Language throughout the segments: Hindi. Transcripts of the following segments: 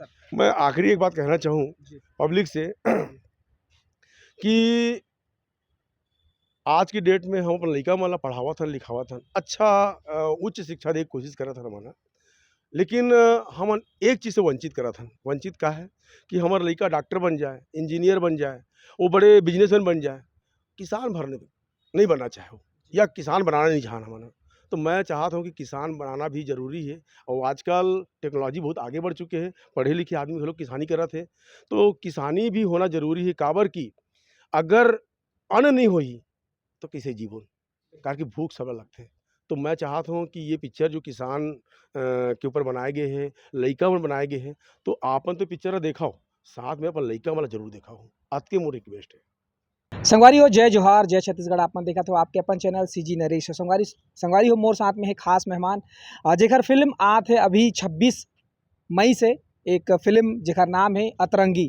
सर। मैं आखिरी एक बात कहना चाहूँ जी, पब्लिक से जी, कि आज की डेट में हम अपन लइका मन ल पढ़ावत हन, लिखावत हन। अच्छा उच्च शिक्षा देके कोशिश करत हन हमन ह। लेकिन हमन एक चीज़ से वंचित करत हन। वंचित का है कि हमर लइका डॉक्टर बन जाए, इंजीनियर बन जाए, वो बड़े बिज़नेसमैन बन जाए। किसान भर नहीं बनना चाहे वो, या किसान बनाना नहीं चाहन हमन ह। तो मैं चाहत हूँ कि किसान बनाना भी ज़रूरी है और आजकल टेक्नोलॉजी बहुत आगे बढ़ चुके हैं। पढ़े-लिखे आदमी घलोक किसानी करत हे। तो किसानी भी होना ज़रूरी है काबर कि अगर अन्न नहीं होही तो कइसे जीबो? कारण कि भूख सबला लगथे। तो मैं चाहत हूँ कि ये पिक्चर जो किसान के ऊपर बनाए गए हैं, लइका मन बनाए गए हैं, तो आपन तो पिक्चर ल देखव, साथ में अपन लइका मन ल ज़रूर देखाओ। अतके मोर रिक्वेस्ट है। संगवारी हो जय जोहार, जय छत्तीसगढ़। आपमन देखत हो आपके अपन चैनल सीजी नरेश। संगवारी संगवारी हो मोर साथ में है खास मेहमान जेकर फ़िल्म आत हे अभी 26 मई से। एक फ़िल्म जेकर नाम है अतरंगी।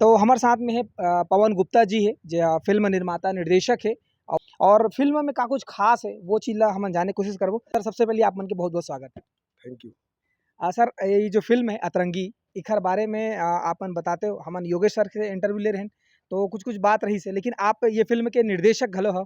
तो हमर साथ में है पवन गुप्ता जी है, जो फ़िल्म निर्माता, निर्देशक है। और फ़िल्म में का कुछ ख़ास है, वो चीज़ ला हमन जाने कोशिश करबो। सर, सबसे पहले आप मन के बहुत-बहुत स्वागत है। Thank you. सर, ये जो फ़िल्म है अतरंगी, एखर बारे में आपन बताते हो। हमन योगेश सर से इंटरव्यू ले रहेन, तो कुछ-कुछ बात रही से, लेकिन आप ये फ़िल्म के निर्देशक घलो हो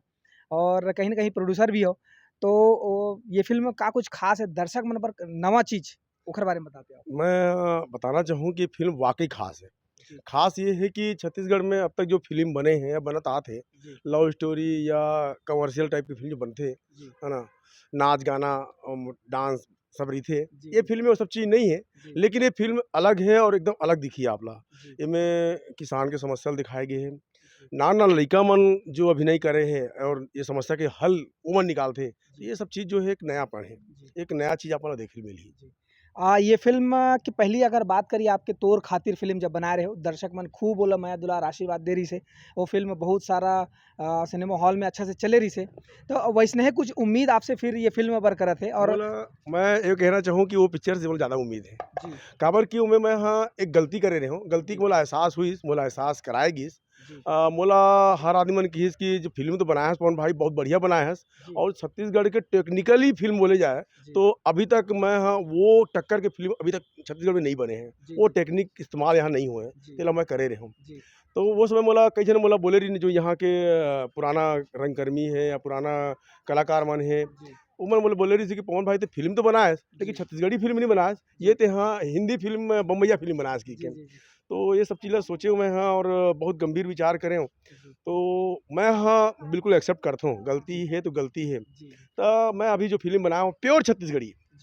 और कहीं न कहीं प्रोड्यूसर भी हो। तो ओ ये फ़िल्म का कुछ ख़ास है, दर्शक मन बर नवा चीज़, ओखर बारे में बताते हो? मैं बताना चाहूँ कि फ़िल्म वाक़ई ख़ास है। जी, ख़ास ये है कि छत्तीसगढ़ में अब तक जो फ़िल्म बने हैं या बनत आत हे, जी, लव स्टोरी या कमर्शियल टाइप की फ़िल्म जो बनथे, जी, है ना? नाच-गाना डांस सब रहिथे। जी, ये जी, फ़िल्म में वो सब चीज़ नहीं है, जी, लेकिन ये फ़िल्म अलग है और एकदम अलग दिखी आपला। जी, एमें किसान के समस्या ल दिखाए गे हे। जी, नान-नान लइका मन जो अभिनय करे हे और ये समस्या के हल ओमन निकालथे। जी, ये सब चीज़ जो है एक नयापन है। जी, एक नया चीज़ आपन ल देखे ल मिलही। जी। ये फ़िल्म की पहली अगर बात करिए, आपके तौर खातिर फ़िल्म जब बना रहे हो, दर्शक मन खूब ओला माया दुलार आशीर्वाद दे रही से। वो फ़िल्म बहुत सारा सिनेमा हॉल में अच्छा से चले रही से। तो वैसने कुछ उम्मीद आपसे फिर ये फ़िल्म बर करत है और मोला मैं ये कहना चाहूँ कि वो पिक्चर से मोला ज़्यादा उम्मीद है। जी, काबर कि ओमे मैं ह एक गलती करे रहें हो, गलती के जी, मोला एहसास होइस, मोला एहसास कराए गिस। जी, मोला हर आदमी मन कहिस कि जो फ़िल्म तो बनाए हस पवन भाई बहुत बढ़िया बनाए हस जी, और छत्तीसगढ़ के टेक्निकली फ़िल्म बोले जाए, जी, तो अभी तक मैं ह वो टक्कर के फ़िल्म अभी तक छत्तीसगढ़ में नहीं बने हैं। जी, वो जी, टेक्निक इस्तेमाल यहाँ नहीं हुए हैं, जी, तेला मैं करे रहें हूँ। जी, तो वो समय मोला कई झन मोला बोले रहिन जो यहाँ के पुराना रंगकर्मी है या पुराना कलाकार मन है, जी, ओमन मोला बोले रहिस कि पवन भाई ते फ़िल्म तो बनाएस, लेकिन जी, छत्तीसगढ़ी फ़िल्म नहीं बनाएस, ये जी, ते हाँ हिंदी फ़िल्म बम्बईया फ़िल्म बनाएस जी, कहिके। जी, जी, तो ये सब चीज़ ला सोचे हुए हैं और बहुत गंभीर विचार करे हूँ। जी, तो मैं हाँ, बिल्कुल एक्सेप्ट करता हूँ, गलती जी, है तो गलती है। जी, तो मैं अभी जो फ़िल्म बनाया हूँ जी,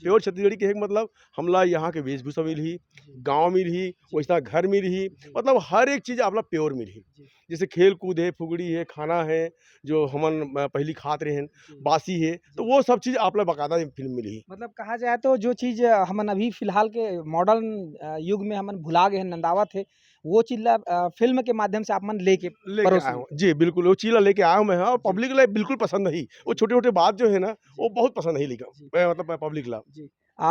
प्योर छत्तीसगढ़ी के मतलब हमला यहाँ के वेशभूषा मिलही, जी, गाँव मिलही, जी, वैसना घर मिलही, जी, मतलब हर एक चीज़ आपला प्योर मिलही। जी, जैसे खेल-कूद है, फुगड़ी है, खाना है, जो हमन पहिली खात रहेन, जी, बासी है, तो जी। वो सब चीज़ आपला बाकायदा फ़िल्म मिलही। मतलब कहा जाए तो जो चीज़ हमन अभी फ़िलहाल के मॉडर्न युग में हमन भुला गए हैं, नंदावत है, वो चीज़ ला फ़िल्म के माध्यम से आप मन लेके लेके आया परोसी हूँ। है। जी, बिल्कुल, वो चीज़ ला लेके आया हूँ मैं हाँ, और जी, पब्लिक ला बिल्कुल पसंद आई। वो जी, छोटे-छोटे बात जो है ना, जी, वो बहुत पसंद आई लिगा जी, मतलब पब्लिक ला। जी।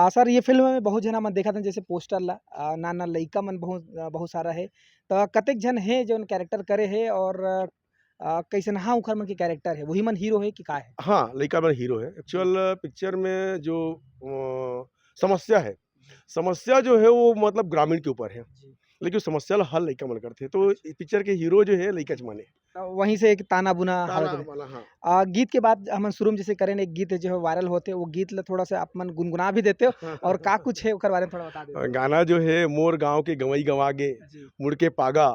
सर, ये फ़िल्म में बहुत झन हमन देखत हन, जैसे पोस्टर ला नान-नान लइका मन बहुत सारा है। तो कतेक झन हे जौन कैरेक्टर करे हे और कैसनहा ओखर मन के कैरेक्टर है? वही मन हीरो है कि का है? हाँ, लइका मन हीरो है। जी, एक्चुअल पिक्चर में जो समस्या है, जी, समस्या जो है वो मतलब ग्रामीण के ऊपर है, जी। लेकिन समस्या ला हल लइका मन करथे। तो अच्छा, इस पिक्चर के हीरो जो है लइका जी। च मन है। तो वहीं से एक ताना-बुना ताना हावत रहे। वाला हाँ। गीत के बाद हमन शुरू में जैसे करेन, एक गीत है जो है वायरल होथे, वो गीत ला थोड़ा-सा आप मन गुनगुना भी देते हो और का कुछ है ओकर बारे में थोड़ा बता देते हो? गाना जो है मोर गाँव के गँवई गँवागे, जी, मुड़ के पागा,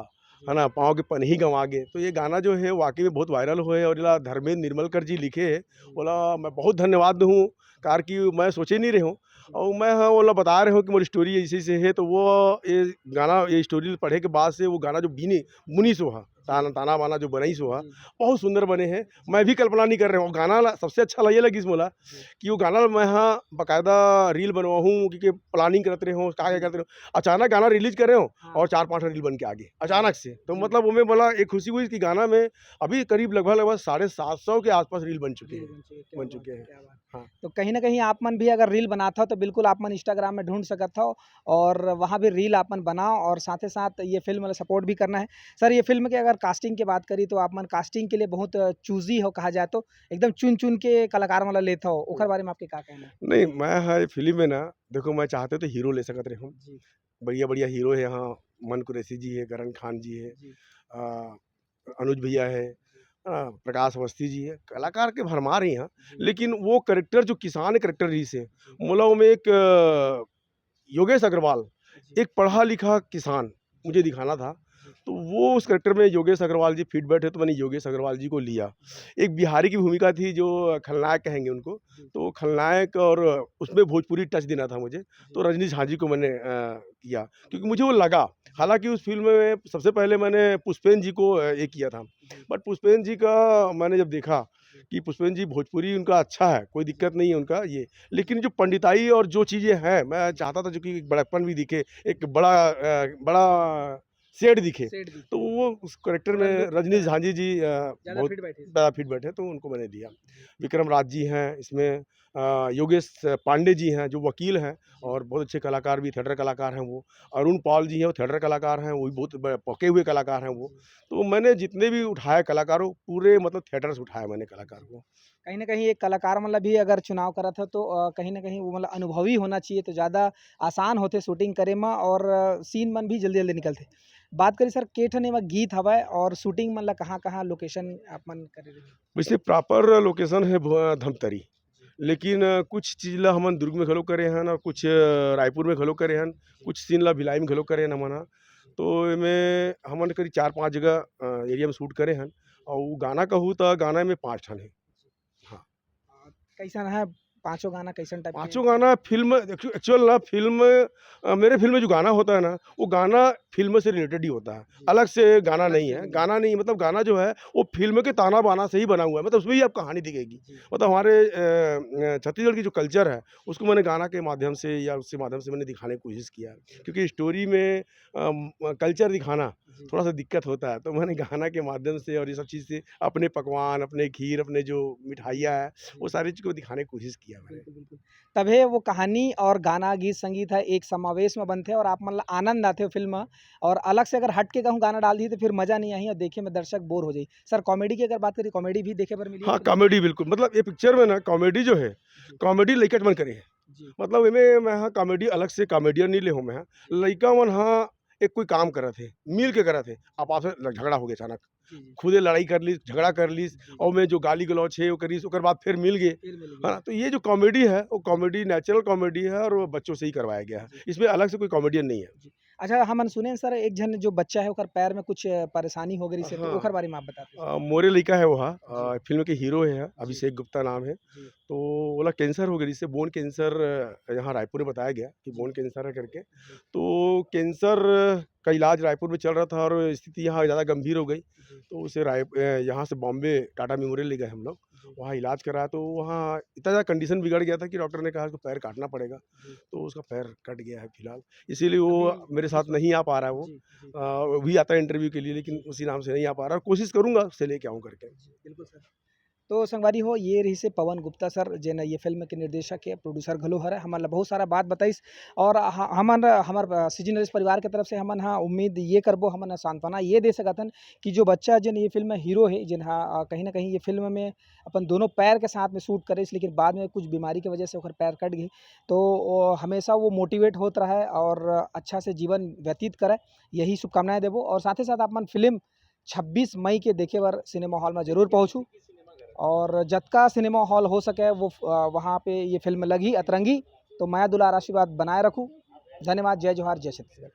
है जी, ना? पाँव के पनही गँवागे। तो ये गाना जो है वाक़ई में बहुत वायरल हुए और एला धर्मेंद्र निर्मलकर जी लिखे है। जी, ओला मैं बहुत धन्यवाद दूँ कार कि मैं सोचे नहीं रहे हूँ जी, और मैं हाँ, ओला बता रहे हूँ कि मोर स्टोरी ऐसे-ऐसे है तो वो ये गाना ये स्टोरी पढ़े के बाद से वो गाना जो बुनिस वो हा, जी, ताना-बाना जो बनाइस वो हा, जी, जी, बहुत सुंदर बने हैं। जी, मैं भी कल्पना नहीं कर रहा हूँ। गाना ला सबसे अच्छा ये लगिस मोला जी, कि वो गाना मैं हाँ, बाकायदा रील बनवाहूँ क्योंकि प्लानिंग करत रहे हो, का-का जी। करत रहे हो। अचानक गाना रिलीज़ करे हो हाँ, और 4-5 रील बन के आ गए, जी, अचानक से। तो जी। मतलब ओमें मोला एक खुशी हुई कि गाना में अभी करीब लगभग-लगभग 750 के आस-पास रील बन चुके रील हैं बन चाहिए, क्या बन बात चुके है, हैं। क्या बात है। हाँ। तो कहीं न कहीं आप मन भी अगर रील बनाता हो तो बिल्कुल आप मन इंस्टाग्राम में ढूँढ सकत हो और वहाँ भी रील आप मन बनाओ और साथ ही साथ ये फ़िल्म वाला सपोर्ट भी करना है। सर, ये फ़िल्म की अगर कास्टिंग की बात करी तो आप मन कास्टिंग के लिए बहुत चूज़ी हो कहा जाए तो, एकदम चुन-चुन के कलाकार मन ला लेत हो, हुँ। ओकर बारे में आपके का कहना है? नहीं, मैं हाँ, फ़िल्म में ना देखो मैं चाहते तो हीरो ले सकत रहे हूँ। जी, बढ़िया बढ़िया हीरो है यहाँ। मन कुरैशी जी है, करण खान जी है, जी अ, अनुज भैया है, प्रकाश अवस्थी जी है, कलाकार के भरमार हैं यहाँ। जी लेकिन वो कैरेक्टर जो किसान कैरेक्टर रही से जी मतलब में एक योगेश अग्रवाल, जी एक पढ़ा लिखा किसान जी मुझे दिखाना था। जी तो वो उस कैरेक्टर में योगेश अग्रवाल जी फिट बैठे तो मैंने योगेश अग्रवाल जी को लिया। जी एक बिहारी की भूमिका थी जो खलनायक कहेंगे उनको, जी तो खलनायक और उसमें भोजपुरी टच देना था मुझे, जी तो रजनीश झा जी को मैंने किया क्योंकि मुझे वो लगा। हालाँकि उस फ़िल्म में सबसे पहले मैंने पुष्पेन जी को ये किया था, जी बट पुष्पेन जी का मैंने जब देखा जी कि पुष्पेन जी भोजपुरी उनका अच्छा है, कोई दिक्कत नहीं है उनका ये, लेकिन जो पंडिताई और जो चीज़ें हैं, मैं चाहता था जो कि एक बड़प्पन भी दिखे, एक बड़ा शेड दिखे। सेठ तो दिखे वो उस कैरेक्टर थोड़ा में लुक रजनीश झांझी जी ज़्यादा बहुत फिट बैठे इसमें। ज़्यादा फिट बैठे तो उनको मैंने दिया। जी विक्रम राज जी हैं इसमें, योगेश पांडे जी हैं जो वकील हैं जी और बहुत अच्छे कलाकार भी थिएटर कलाकार हैं वो। अरुण पॉल जी हैं वो थिएटर कलाकार हैं, वो भी बहुत पके हुए कलाकार हैं वो। जी तो मैंने जितने भी उठाए कलाकारों पूरे मतलब थिएटर से उठाए मैंने कलाकार जी। को। कहीं न कहीं एक कलाकार मतलब भी अगर चुनाव करत ह तो कहीं न कहीं वो मतलब अनुभवी होना चाहिए तो ज़्यादा आसान होथे शूटिंग करे म और सीन मन भी जल्दी-जल्दी निकलथे। बात करी सर के ठन एमा गीत हवय और शूटिंग मन ला कहाँ-कहाँ लोकेशन आप मन करे रहिन? वैसे प्रॉपर लोकेशन है धमतरी। जी, लेकिन कुछ चीज़ ला हमन दुर्ग में घलो करे हन और कुछ रायपुर में घलो करे हन, जी, कुछ सीन ला भिलाई में घलो करे हन हमन ह। जी। तो एमे हमन करीब 4-5 जगह एरिया में शूट करे हन और वो गाना कहूँ त गाना में 5 ठन हे। हाँ। कैसन है पाँचों गाना कैसन टाइप के? पाँचों गाना फ़िल्म एक्चुअल ना फ़िल्म मेरे फ़िल्म में जो गाना होता है ना, वो गाना फ़िल्म से रिलेटेड ही होता है। जी, अलग से गाना अलग नहीं से है। नहीं है। गाना नहीं मतलब गाना जो है, वो फ़िल्म के ताना-बाना से ही बना हुआ है। मतलब उसमें ही आपको कहानी दिखेगी। जी, मतलब हमारे छत्तीसगढ़ की जो कल्चर है, उसको मैंने गाना के माध्यम से या उसके माध्यम से मैंने दिखाने की कोशिश किया है। जी, क्योंकि स्टोरी में कल्चर दिखाना जी, थोड़ा-सा दिक्कत होता है। तो मैंने गाना के माध्यम से और ये सब चीज़ से अपने पकवान, अपने खीर, अपने जो मिठाइयाँ हैं, वो जी। सारी चीज़ को दिखाने की कोशिश किया मैंने। बिल्कुल, बिल्कुल। तभे वो कहानी और गाना, गीत, संगीत है एक समावेश में बनथे और आप मन ला आनंद आथे फ़िल्म म और अलग से अगर हट के कहूँ गाना डाल दिही तो फिर मज़ा नहीं आही और देखे में दर्शक बोर हो जाही। सर कॉमेडी की अगर बात करें, कॉमेडी भी देखे बर मिली है हाँ, फ़िल्म में? कॉमेडी बिल्कुल, मतलब ये पिक्चर में ना कॉमेडी जो है, जी, कॉमेडी लइका मन करे है। जी, मतलब एमे मैं हा कॉमेडी अलग से कॉमेडियन नहीं ले हूँ मैं। जी, लइका मन हा एक कोई काम करत हे, मिल के करत हे, आपस में झगड़ा हो गया अचानक। जी, जी, खुदे लड़ाई कर लीस, झगड़ा कर लीस जी, और में जो गाली-गलौच है वो करीस, ओकर बाद फिर मिल गे। फिर मिल है गए। ना? तो ये जो कॉमेडी है, वो कॉमेडी नेचुरल कॉमेडी है और वो बच्चों से ही करवाया गया है। जी, इसमें अलग से कोई कॉमेडियन नहीं है। जी। अच्छा हमन सुने हैं सर एक झन जो बच्चा है ओकर पैर में कुछ परेशानी हो गइस है तो हाँ। ओकर बारे में आप बताते सर? मोरे लइका है वहा जी, फ़िल्म के हीरो है, जी, अभिषेक गुप्ता नाम है। जी, तो ओला कैंसर हो गए जिससे बोन कैंसर यहाँ रायपुर में बताया गया कि जी, बोन कैंसर है करके। जी, तो कैंसर का इलाज रायपुर में चल रहा था और स्थिति यहाँ ज़्यादा गंभीर हो गई। जी, तो उसे यहाँ से बॉम्बे टाटा मेमोरियल ले गए हम लोग। जी, वहाँ इलाज कराया तो वहाँ इतना ज़्यादा कंडीशन बिगड़ गया था कि डॉक्टर ने कहा इसको पैर काटना पड़ेगा। जी। तो उसका पैर कट गया है फिलहाल। इसीलिए अभी वो मेरे अभी साथ नहीं आ पा रहा है वो। जी, जी, वो भी आता है इंटरव्यू के लिए लेकिन जी, उसी नाम से नहीं आ पा रहा है। कोशिश करूँगा उसे लेके आऊँ करके। जी, बिल्कुल सर। तो संगवारी हो ये रही से पवन गुप्ता सर जेन ये फ़िल्म के निर्देशक है, प्रोड्यूसर घलो हरय। हमन ला बहुत सारा बात बताइस और हमन हमर सीजी नरेश परिवार के तरफ से हमन हा उम्मीद ये करबो हमन हा सांत्वना ये दे सकथन कि जो बच्चा जेन ये फ़िल्म में हीरो है जेन हा कहीं न कहीं ये फ़िल्म में अपन दोनों पैर के साथ में शूट करिस लेकिन बाद में कुछ बीमारी की वजह से ओकर पैर कट गे। तो हमेशा वो मोटिवेट होत रहय और अच्छा से जीवन व्यतीत करय। यही शुभकामनाएँ देबो और साथ ही साथ आपमन फ़िल्म 26 मई के देखे बर सिनेमा हॉल में ज़रूर पहुँचू। और जतका सिनेमा हॉल हो सके वो वहाँ पे ये फ़िल्म लगी अतरंगी। तो मैं दुलार आशीर्वाद बनाए रखूँ। धन्यवाद, जय जोहार, जय छत्तीसगढ़।